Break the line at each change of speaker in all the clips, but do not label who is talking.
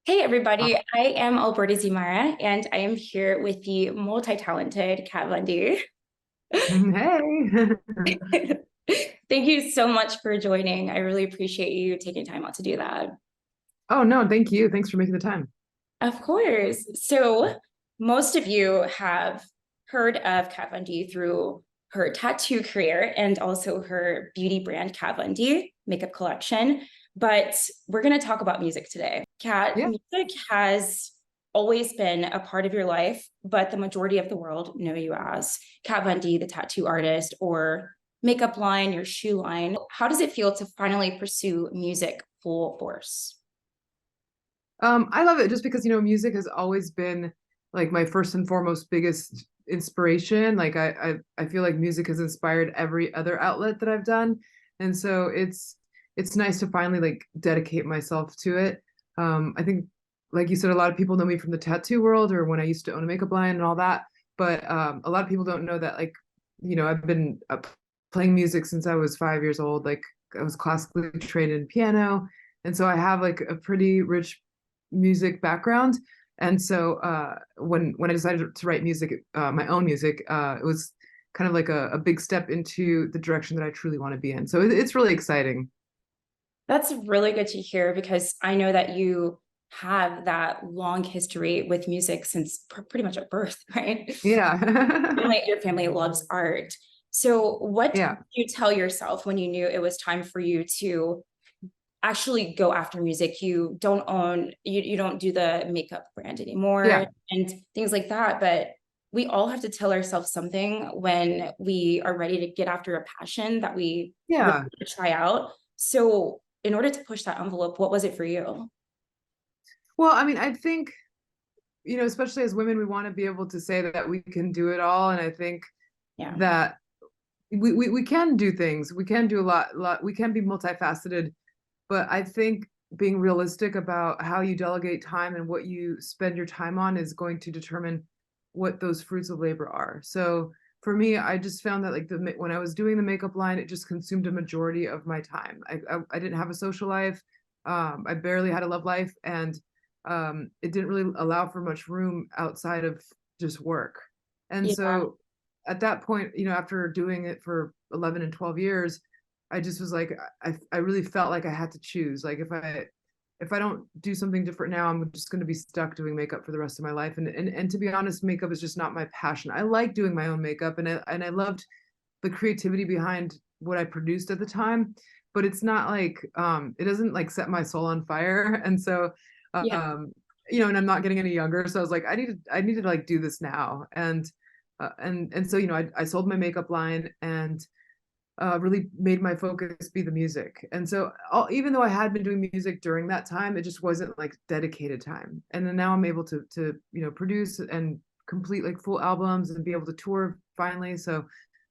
Hey everybody, I am Alberta Zemyra and I am here with the multi-talented Kat Bundy.
Hey.
Thank you so much for joining. I really appreciate you taking time out to do that.
Oh no, thank you. Thanks for making the time.
Of course. So most of you have heard of Kat Bundy through her tattoo career and also her beauty brand Kat Bundy makeup collection. But we're going to talk about music today. Kat,
Yeah.
music has always been a part of your life, but the majority of the world know you as Kat Bundy, the tattoo artist, or makeup line, your shoe line. How does it feel to finally pursue music full force?
I love it just because, music has always been like my first and foremost biggest inspiration. Like I feel like music has inspired every other outlet that I've done. And so it's nice to finally like dedicate myself to it. I think like you said, a lot of people know me from the tattoo world or when I used to own a makeup line and all that. But a lot of people don't know that like, I've been playing music since I was 5 years old. Like I was classically trained in piano. And so I have like a pretty rich music background. And so when I decided to write music, my own music, it was kind of like a big step into the direction that I truly want to be in. So it's really exciting.
That's really good to hear because I know that you have that long history with music since pretty much at birth, right?
Yeah.
Your family loves art. So, what did
Yeah.
you tell yourself when you knew it was time for you to actually go after music? You don't do the makeup brand anymore
Yeah.
and things like that. But we all have to tell ourselves something when we are ready to get after a passion that we really
Yeah.
want to try out. So, in order to push that envelope, what was it for you?
Well, I mean, I think, especially as women, we want to be able to say that we can do it all. And I think
Yeah.
that we can do things. We can do a lot. We can be multifaceted. But I think being realistic about how you delegate time and what you spend your time on is going to determine what those fruits of labor are. So for me, I just found that like when I was doing the makeup line, it just consumed a majority of my time. I didn't have a social life. I barely had a love life, and it didn't really allow for much room outside of just work. And
Yeah.
so at that point, after doing it for 11 and 12 years, I just was like, I really felt like I had to choose. Like if I don't do something different now, I'm just going to be stuck doing makeup for the rest of my life. And to be honest, makeup is just not my passion. I like doing my own makeup, and I loved the creativity behind what I produced at the time, but it's not like it doesn't like set my soul on fire. And so
Yeah.
um and I'm not getting any younger, so I was like, I need to like do this now. And so I sold my makeup line and really made my focus be the music. And so even though I had been doing music during that time, it just wasn't like dedicated time. And then now I'm able to produce and complete like full albums and be able to tour finally. So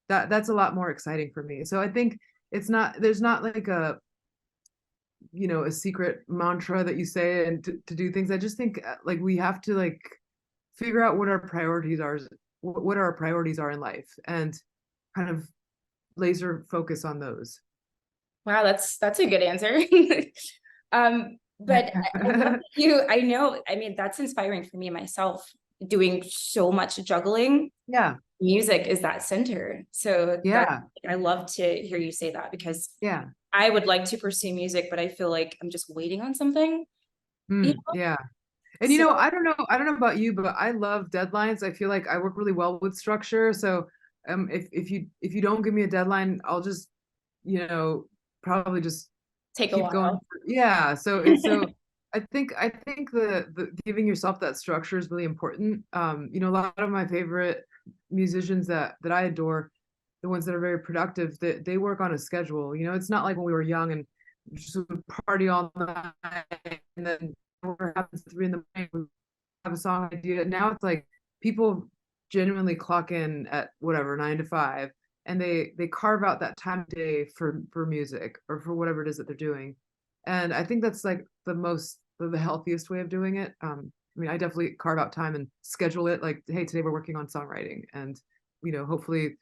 that's a lot more exciting for me. So I think there's not like a secret mantra that you say and to do things. I just think like we have to like figure out what our priorities are in life, and kind of laser focus on those.
Wow, that's a good answer. But I love that I know, I mean, that's inspiring for me myself, doing so much juggling.
Yeah,
Music is that center. So that
yeah,
I love to hear you say that because
yeah,
I would like to pursue music, but I feel like I'm just waiting on something, you know?
yeah. And
So
I don't know about you, but I love deadlines. I feel like I work really well with structure. So if you don't give me a deadline, I'll just, you know, probably just
take a
keep going.
while.
Yeah. So I think the giving yourself that structure is really important. A lot of my favorite musicians that I adore, the ones that are very productive, they work on a schedule. It's not like when we were young and just would party all night and then whatever happens at 3 in the morning, we have a song idea. Now it's like people genuinely clock in at whatever 9 to 5, and they carve out that time of day for music or for whatever it is that they're doing. And I think that's like the healthiest way of doing it. I mean, I definitely carve out time and schedule it like, hey, today we're working on songwriting, and hopefully,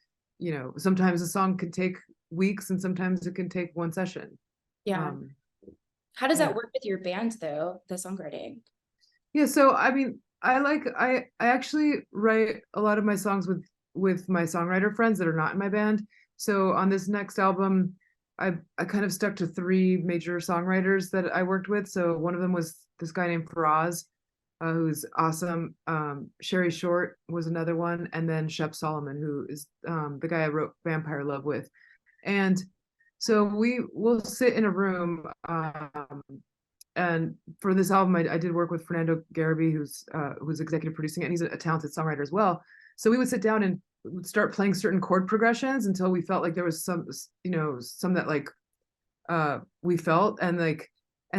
sometimes a song can take weeks and sometimes it can take one session.
Yeah.
um
How does that
yeah.
work with your band though, the songwriting?
Yeah, so I mean, I actually write a lot of my songs with my songwriter friends that are not in my band. So on this next album, I kind of stuck to three major songwriters that I worked with. So one of them was this guy named Faraz, who's awesome. Sherry Short was another one, and then Shep Solomon, who is the guy I wrote Vampire Love with. And so we will sit in a room, and for this album, I did work with Fernando Garibay, who's executive producing it, and he's a talented songwriter as well. So we would sit down and would start playing certain chord progressions until we felt like there was some, some that like we felt, and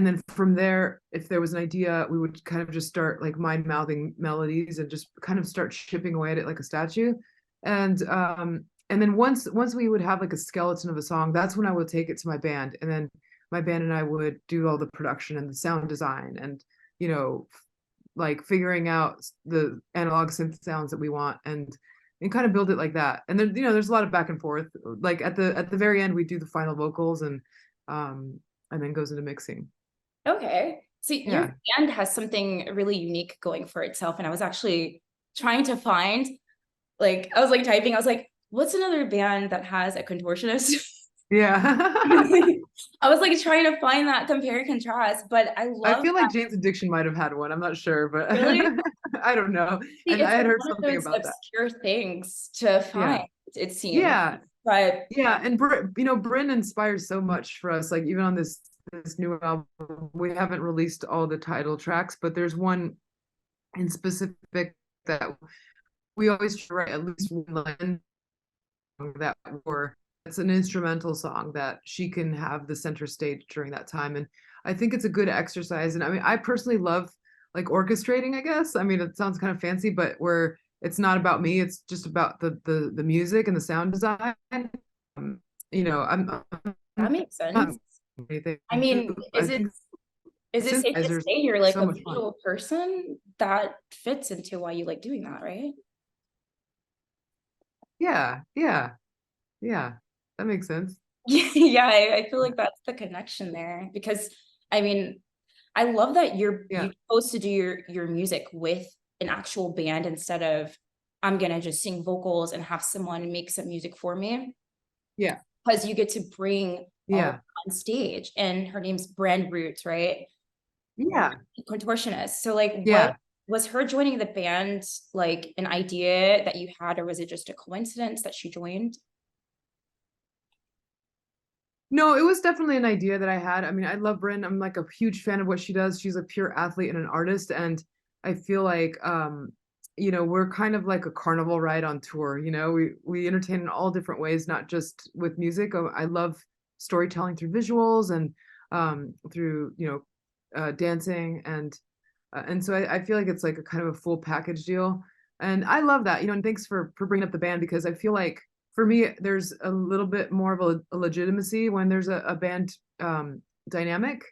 then from there, if there was an idea, we would kind of just start like mind mouthing melodies and just kind of start chipping away at it like a statue. And then once we would have like a skeleton of a song, that's when I would take it to my band, and then my band and I would do all the production and the sound design, and you know like figuring out the analog synth sounds that we want, and kind of build it like that. And then there's a lot of back and forth. Like at the very end, we do the final vocals, and then goes into mixing.
Okay. So your
Yeah.
band has something really unique going for itself. And I was actually trying to find, like, I was like typing, I was like, what's another band that has a contortionist?
Yeah.
I was like trying to find that compare and contrast, but I
I
love
feel
that.
like Jane's Addiction might have had one. I'm not sure, but
Really?
I don't know.
See,
I
it's
had
like
heard
one of
something
those
about that.
obscure things to
Yeah.
find, it seems.
Yeah.
But
Yeah, and Bryn inspires so much for us. Like even on this new album, we haven't released all the title tracks, but there's one in specific that we always try to write at least one line that or it's an instrumental song that she can have the center stage during that time. And I think it's a good exercise. And I mean, I personally love like orchestrating, I guess. I mean, it sounds kind of fancy, but where it's not about me, it's just about the music and the sound design. Um,
that
I'm
makes
not
sense.
anything
I
too.
mean,
I think
is it safe to
synthesizers
say you're like
so
a
much fun.
visual person? That fits into why you like doing that, right?
Yeah, yeah, yeah. That makes sense.
Yeah, I feel like that's the connection there because I mean, I love that
Yeah,
you chose to do your music with an actual band instead of I'm gonna just sing vocals and have someone make some music for me
yeah,
because you get to bring all of
yeah,
it on stage. And her name's Brand Roots, right?
yeah,
Contortionist. So like what
yeah.
was her joining the band like an idea that you had, or was it just a coincidence that she joined?
No, it was definitely an idea that I had. I mean, I love Bryn. I'm like a huge fan of what she does. She's a pure athlete and an artist, and I feel like we're kind of like a carnival ride on tour. We entertain in all different ways, not just with music. I love storytelling through visuals and through dancing, and so I feel like it's like a kind of a full package deal. And I love that, and thanks for bringing up the band, because I feel like for me, there's a little bit more of a legitimacy when there's a band dynamic.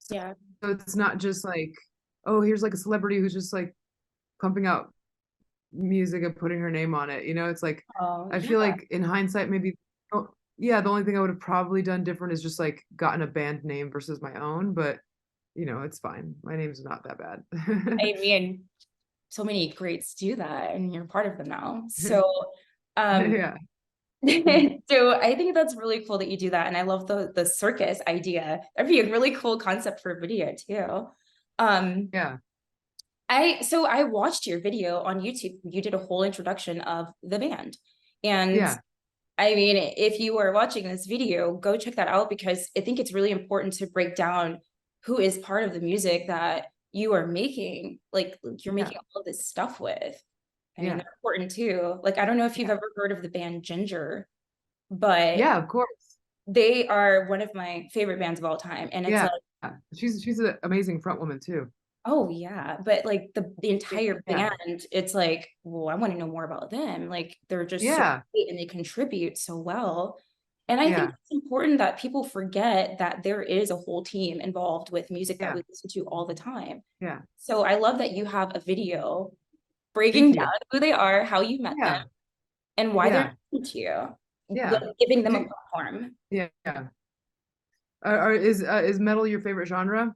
Yeah.
So it's not just like, oh, here's like a celebrity who's just like pumping out music and putting her name on it. It's like,
Oh,
I
yeah.
feel like in hindsight, maybe, oh, yeah, the only thing I would have probably done different is just like gotten a band name versus my own. But it's fine. My name's not that bad.
I mean, so many greats do that, and you're part of them now. So, um,
Yeah.
so I think that's really cool that you do that, and I love the circus idea. That'd be a really cool concept for a video too. Um,
Yeah.
I watched your video on YouTube. You did a whole introduction of the band, and
Yeah.
I mean, if you are watching this video, go check that out because I think it's really important to break down who is part of the music that you are making, like you're
Yeah.
making all this stuff with. I mean,
Yeah.
they're important too. Like, I don't know if you've ever heard of the band Ginger, but
Yeah, of course.
they are one of my favorite bands of all time. And it's
Yeah.
like,
She's an amazing front woman too.
oh yeah, but like the entire
Yeah.
band, it's like, well, I want to know more about them. Like they're just so
Yeah.
great and they contribute so well. And I think
Yeah.
it's important that people forget that there is a whole team involved with music that
Yeah.
we listen to all the time.
Yeah.
So I love that you have a video
Thank
breaking down
you.
who they are, how you met them,
Yeah.
and why they're
Yeah.
important to you,
Yeah.
like giving them a
Do,
platform.
yeah. Yeah. Is metal your favorite genre?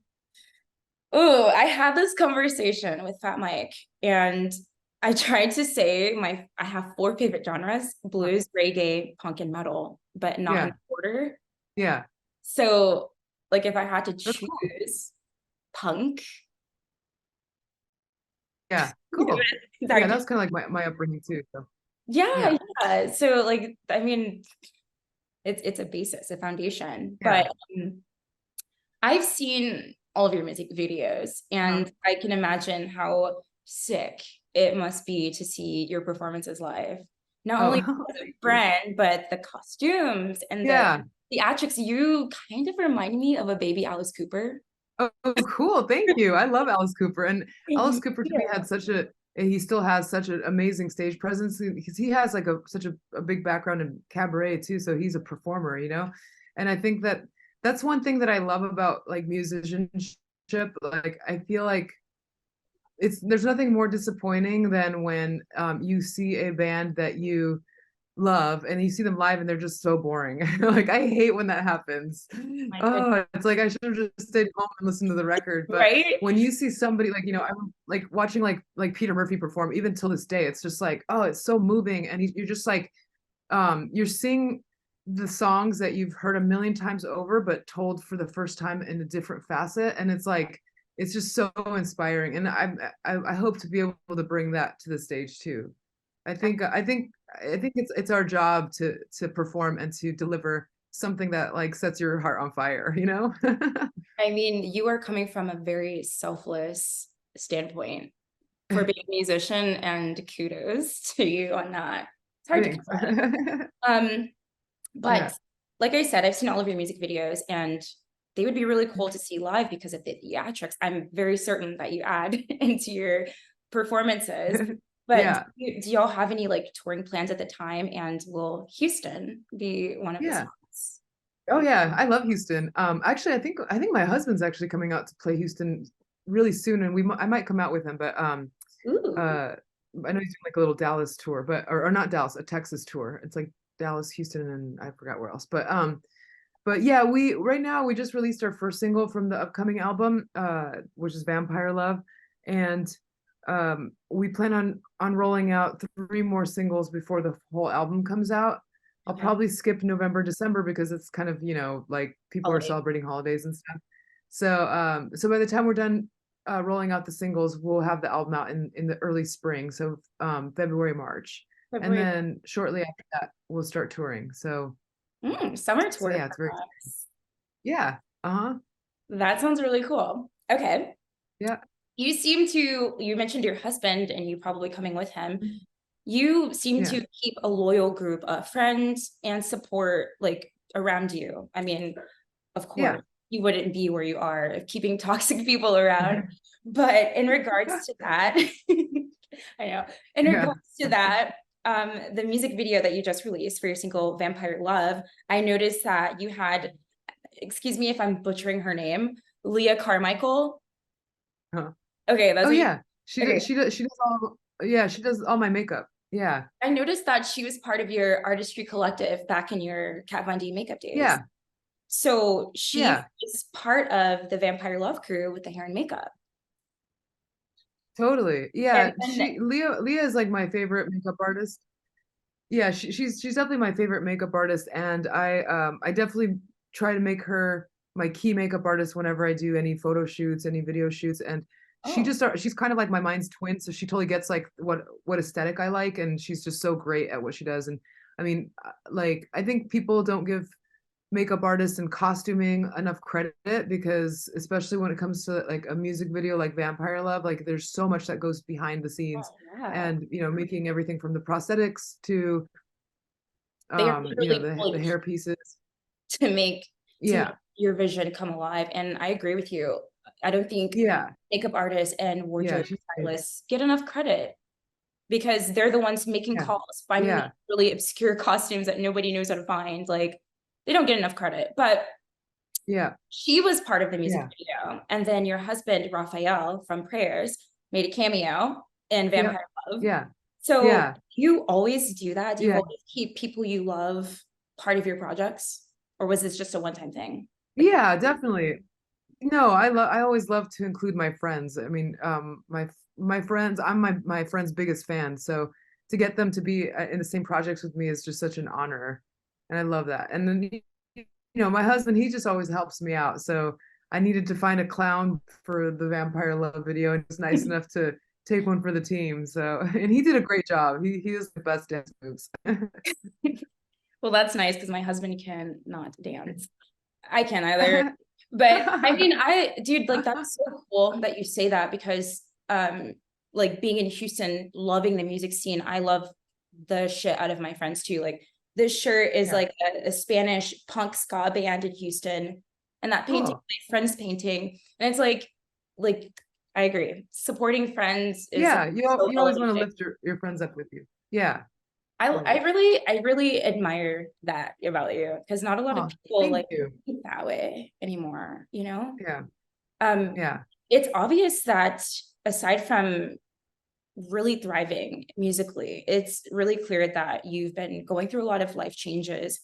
Oh, I had this conversation with Fat Mike, and I tried to say I have four favorite genres: blues, reggae, punk, and metal, but not in
Yeah,
order.
yeah,
So, like, if I had to
that's cool.
choose punk,
Yeah, cool. Yeah,
that
that's kind of like my upbringing too. So
yeah,
yeah,
yeah. So, like, I mean, it's a basis, a foundation.
yeah.
But I've seen all of your music videos,
Uh,
and I can imagine how sick it must be to see your performances live. Not only
oh,
the
thank you.
brand, but the costumes and the
Yeah.
theatrics. You kind of remind me of a baby Alice Cooper.
Oh, cool. Thank you. I love Alice Cooper. And Alice
Thank
Cooper to me
you.
had he still has such an amazing stage presence because he has like such a big background in cabaret too. So he's a performer, you know? And I think that that's one thing that I love about like musicianship. Like I feel like there's nothing more disappointing than when you see a band that you love and you see them live and they're just so boring. Like I hate when that happens.
My goodness.
Oh, it's like I should have just stayed home and listened to the record. But
Right?
when you see somebody like, I'm like watching like Peter Murphy perform even till this day, it's just like, oh, it's so moving. And you're just like, you're seeing the songs that you've heard a million times over, but told for the first time in a different facet. And it's like, it's just so inspiring. And I hope to be able to bring that to the stage too. I think it's our job to perform and to deliver something that like sets your heart on fire, you know?
I mean, you are coming from a very selfless standpoint for being a musician, and kudos to you on that. It's hard to
Thanks.
come by. But
Yeah.
like I said, I've seen all of your music videos, and they would be really cool to see live because of the theatrics. I'm very certain that you add into your performances. But
Yeah.
do y'all have any like touring plans at the time? And will Houston be one of the
Yeah.
spots?
Oh yeah, I love Houston. Actually, I think my husband's actually coming out to play Houston really soon, and I might come out with him. But
Ooh,
uh, I know he's doing like a little Dallas tour, or not Dallas, a Texas tour. It's like Dallas, Houston, and I forgot where else. But yeah, we right now we just released our first single from the upcoming album, which is Vampire Love, and we plan on rolling out three more singles before the whole album comes out. I'll
okay.
probably skip November, December because it's kind of, like people are
Holiday.
celebrating holidays and stuff. So by the time we're done rolling out the singles, we'll have the album out in the early spring, so February, March, and
February.
then shortly after that we'll start touring.
Summer
So
tour,
yeah, it's very
perhaps.
yeah. Uh-huh.
That sounds really cool. Okay.
Yeah.
You mentioned your husband and you probably coming with him. You seem
Yeah.
to keep a loyal group of friends and support like around you. I mean, of
Yeah.
course, you wouldn't be where you are if keeping toxic people around. But in regards to that, I know, in
Yeah.
regards to that, the music video that you just released for your single Vampire Love, I noticed that you had, excuse me if I'm butchering her name, Leah Carmichael.
Huh.
Okay, that's
Oh
what you,
yeah.
okay.
She does all yeah, she does all my makeup. Yeah.
I noticed that she was part of your artistry collective back in your Kat Von D makeup days.
Yeah.
So she
Yeah.
is part of the Vampire Love crew with the hair and makeup.
Totally.
And
Yeah.
then,
Leah is like my favorite makeup artist. Yeah, she's definitely my favorite makeup artist, and I definitely try to make her my key makeup artist whenever I do any photo shoots, any video shoots, and
oh,
she's kind of like my mind's twin, so she totally gets like what aesthetic I like, and she's just so great at what she does. And I mean, like I think people don't give makeup artists and costuming enough credit because especially when it comes to like a music video like Vampire Love, like there's so much that goes behind the scenes,
yeah.
and making everything from the prosthetics to
They are literally
the
pulling
hair pieces.
to make to make
Yeah.
your vision come alive. And I agree with you. I don't think
Yeah.
makeup artists and
Yeah,
wardrobe
she's great.
stylists get enough credit because they're the ones making
Yeah.
calls, finding the
Yeah.
really obscure costumes that nobody knows how to find. Like they don't get enough credit. But
Yeah.
she was part of the music
Yeah.
video. And then your husband, Raphael from Prayers, made a cameo in
Yep.
Vampire Love.
Yeah.
So
Yeah.
you always do that? Do you
Yeah.
always keep people you love part of your projects? Or was this just a one-time thing? Like,
Yeah, definitely. No, I always love to include my friends. I mean, my friends, I'm my friend's biggest fan. So to get them to be in the same projects with me is just such an honor, and I love that. And then my husband, he just always helps me out. So I needed to find a clown for the Vampire Love video, and he's nice enough to take one for the team. So and he did a great job. He is the best dance moves.
Well, that's nice because my husband can not dance. I can't either. But I mean, dude, like that's so cool that you say that because like being in Houston, loving the music scene, I love the shit out of my friends too. Like this shirt is
Yeah.
like a Spanish punk ska band in Houston, and that painting,
Cool.
my friend's painting, and it's like I agree. Supporting friends is
Yeah,
so
you always want to
elevating.
lift your friends up with you. Yeah,
I
totally.
really I really admire that about you because not a lot of
Oh,
people
thank
like
you.
think that way anymore, you know?
Yeah,
Um,
yeah,
it's obvious that aside from really thriving musically, it's really clear that you've been going through a lot of life changes.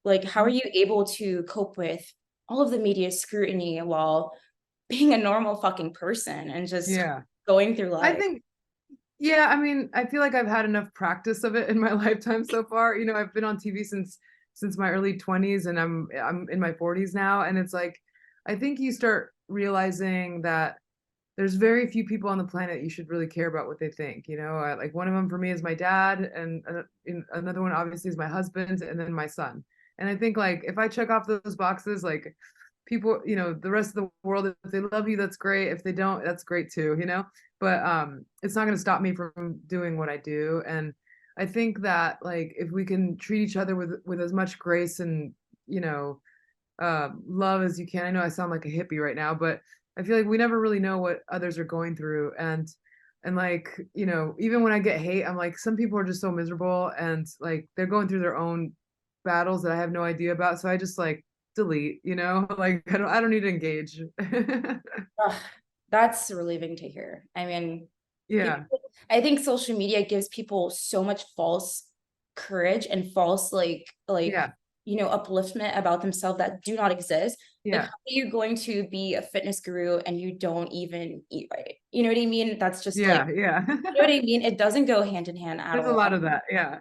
Like, how are
mhm,
you able to cope with all of the media scrutiny while being a normal fucking person and just
yeah.
going through
I
life?
think, yeah, I mean, I feel like I've had enough practice of it in my lifetime so far. I've been on TV since my early 20s, and I'm in my 40s now, and it's like I think you start realizing that there's very few people on the planet you should really care about what they think. Like one of them for me is my dad, and another one obviously is my husband, and then my son. And I think like if I check off those boxes, like people, the rest of the world, if they love you, that's great. If they don't, that's great too. But it's not going to stop me from doing what I do. And I think that like if we can treat each other with as much grace and love as you can. I know I sound like a hippie right now, but I feel like we never really know what others are going through. And like, even when I get hate, I'm like, some people are just so miserable and like they're going through their own battles that I have no idea about. So I just like delete, like I don't need to engage.
Ugh, that's relieving to hear. I mean,
Yeah.
people, I think social media gives people so much false courage and false
Yeah.
upliftment about themselves that do not exist. Like, how
Yeah.
are you going to be a fitness guru and you don't even eat right? You know what I mean? That's just like,
Yeah. Yeah.
you know what I mean? It doesn't go hand in hand at
There's a lot
all.
of that. Yeah.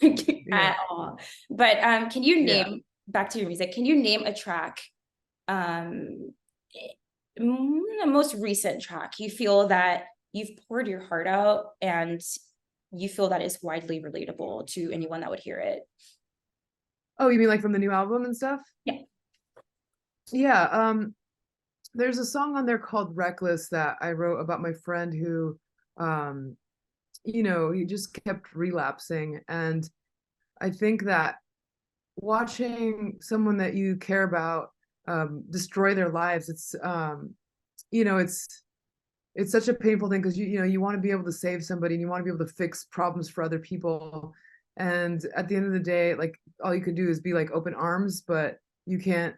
Yeah.
At all. But can you
Yeah.
name back to your music? Can you name a track um the most recent track you feel that you've poured your heart out and you feel that is widely relatable to anyone that would hear it?
Oh, you mean like from the new album and stuff?
Yeah.
Yeah. There's a song on there called Reckless that I wrote about my friend who, um, he just kept relapsing. And I think that watching someone that you care about destroy their lives, you know, it's it's such a painful thing because you want to be able to save somebody and you want to be able to fix problems for other people. And at the end of the day, like all you could do is be like open arms, but you can't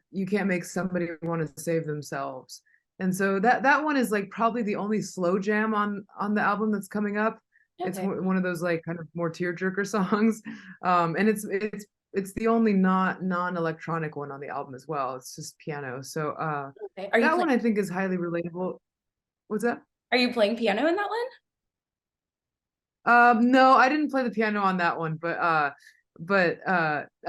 make somebody want to save themselves. And so that one is like probably the only slow jam on the album that's coming up. It's
Okay.
one of those like kind of more tearjerker songs. And it's the only not non-electronic one on the album as well. It's just piano. So
Okay.
that one I think is highly relatable. What's that?
Are you playing piano in that one?
No, I didn't play the piano on that one, but I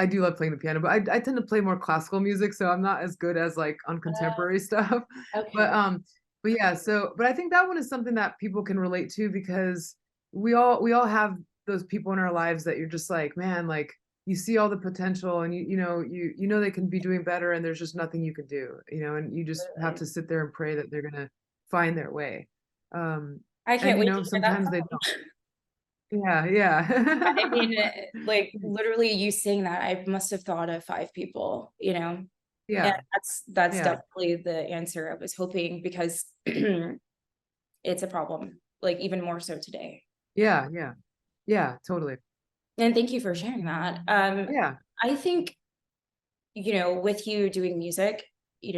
do love playing the piano. But I tend to play more classical music, so I'm not as good as like on contemporary stuff. But
Okay.
um, but yeah, but I think that one is something that people can relate to because we all have those people in our lives that you're just like, man, like you see all the potential and you know they can be doing better and there's just nothing you can do, and you just have to sit there and pray that they're gonna find their way. Um,
I
and
can't wait to hear that
sometimes they
song.
don't. Yeah,
I
yeah.
mean, like literally you saying that, I must have thought of five people, and
Yeah,
that's
yeah,
definitely the answer I was hoping because it's a problem, like even more so today.
yeah, yeah, yeah, totally.
And thank you for sharing that.
Yeah.
I think, with you doing music,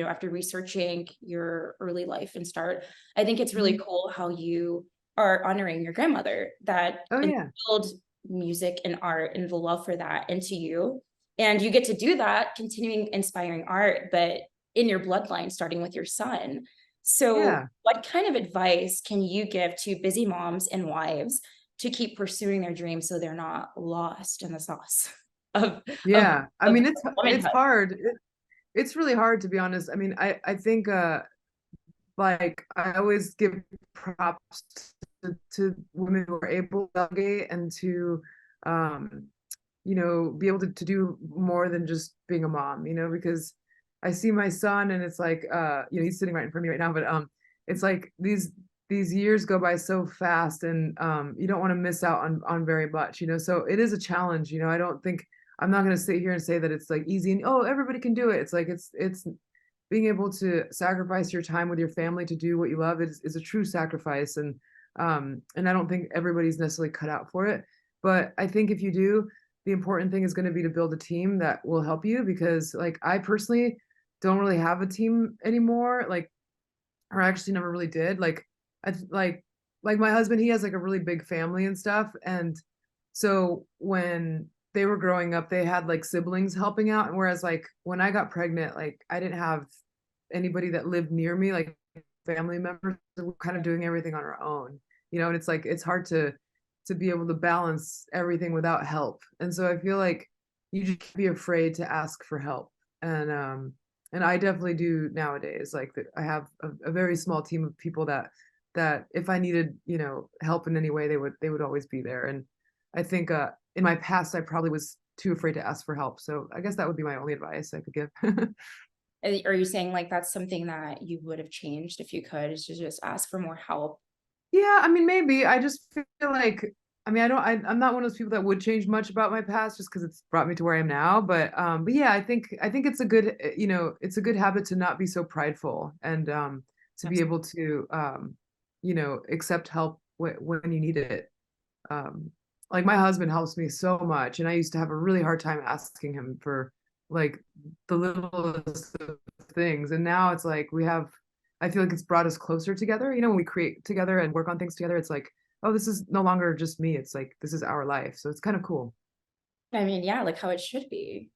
after researching your early life and start, I think it's really
Mhm.
cool how you are honoring your grandmother that
Oh, yeah.
instilled music and art and the love for that into you. And you get to do that, continuing inspiring art, but in your bloodline, starting with your son. So
Yeah.
what kind of advice can you give to busy moms and wives to keep pursuing their dreams so they're not lost in the sauce of of,
Yeah. I
of
mean, it's
womanhood?
hard. It's really hard, to be honest. I mean, I think like I always give props to women who are able to delegate and to um be able to do more than just being a mom, because I see my son and it's like he's sitting right in front of me right now, but it's like these years go by so fast, and you don't want to miss out on very much, so it is a challenge. I don't think I'm not going to sit here and say that it's like easy and oh everybody can do it. It's like it's being able to sacrifice your time with your family to do what you love is a true sacrifice, and I don't think everybody's necessarily cut out for it, but I think if you do, the important thing is going to be to build a team that will help you, because like I personally don't really have a team anymore, like, or actually never really did. Like I like my husband, he has like a really big family and stuff, and so when they were growing up they had like siblings helping out, and whereas like when I got pregnant, like I didn't have anybody that lived near me, like family members, were kind of doing everything on our own, and it's like it's hard to be able to balance everything without help. And so I feel like you just can't be afraid to ask for help. And I definitely do nowadays. Like that I have a very small team of people that if I needed, help in any way, they would always be there. And I think in my past I probably was too afraid to ask for help. So I guess that would be my only advice I could give.
Are you saying like that's something that you would have changed if you could, is to just ask for more help?
Yeah, I mean, maybe. I just feel like, I mean, I'm not one of those people that would change much about my past just because it's brought me to where I am now. But yeah, I think it's a good, it's a good habit to not be so prideful, and to be able to, accept help when you need it. Um, like my husband helps me so much, and I used to have a really hard time asking him for like the littlest of things, and now it's like I feel like it's brought us closer together. When we create together and work on things together, it's like, oh, this is no longer just me. It's like this is our life, so it's kind of cool.
I mean, yeah, like how it should be.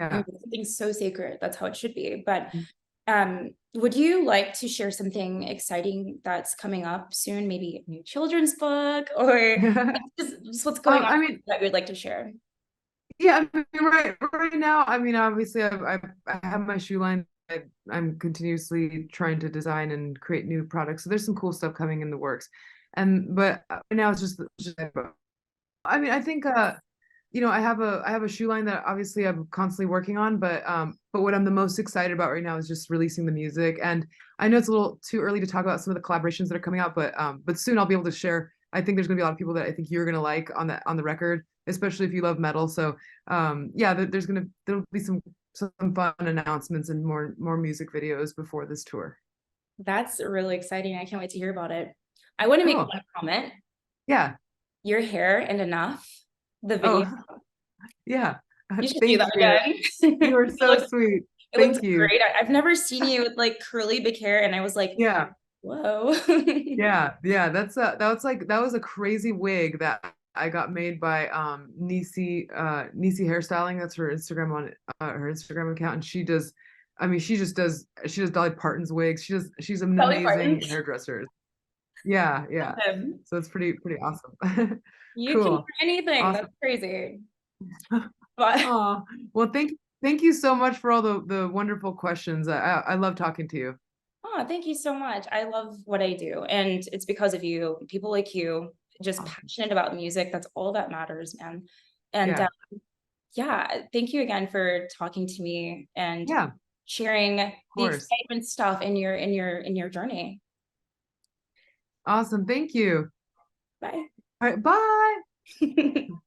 I mean,
Yeah.
something so sacred, that's how it should be. But would you like to share something exciting that's coming up soon? Maybe a new children's book, or just what's going on
I mean,
that you'd like to share?
yeah, I mean, right now, I mean, obviously, I have my shoe line. I'm continuously trying to design and create new products. So there's some cool stuff coming in the works, but right now it's just I mean, I think I have a shoe line that obviously I'm constantly working on, but what I'm the most excited about right now is just releasing the music. And I know it's a little too early to talk about some of the collaborations that are coming out, but soon I'll be able to share. I think there's gonna be a lot of people that I think you're gonna like on the record, especially if you love metal. So yeah, there'll be some fun announcements and more music videos before this tour.
That's really exciting. I can't wait to hear about it. I want to make
Cool.
one comment.
Yeah.
Your hair and enough, the video.
Oh, yeah.
You should do
Thank
that
you.
again.
You are
It
so
looked,
sweet.
it looked
Thank you.
great. I've never seen you with like curly big hair, and I was like,
Yeah.
whoa.
Yeah, that was a crazy wig that I got made by Nisi hairstyling. That's her Instagram on her Instagram account, and I mean she does Dolly Parton's wigs. She's an
Dolly Parton.
amazing hairdresser. Yeah, yeah. So it's pretty awesome.
You can wear
Cool.
anything. That's
Awesome.
crazy. But
Oh, well, thank you so much for all the wonderful questions. I love talking to you.
oh, thank you so much. I love what I do, and it's because of you. People like you, just
Awesome.
passionate about music. That's all that matters, man. And
Yeah.
yeah, thank you again for talking to me and
Yeah, of
sharing the
course.
excitement stuff in your journey.
Awesome. Thank you.
Bye.
All right, bye.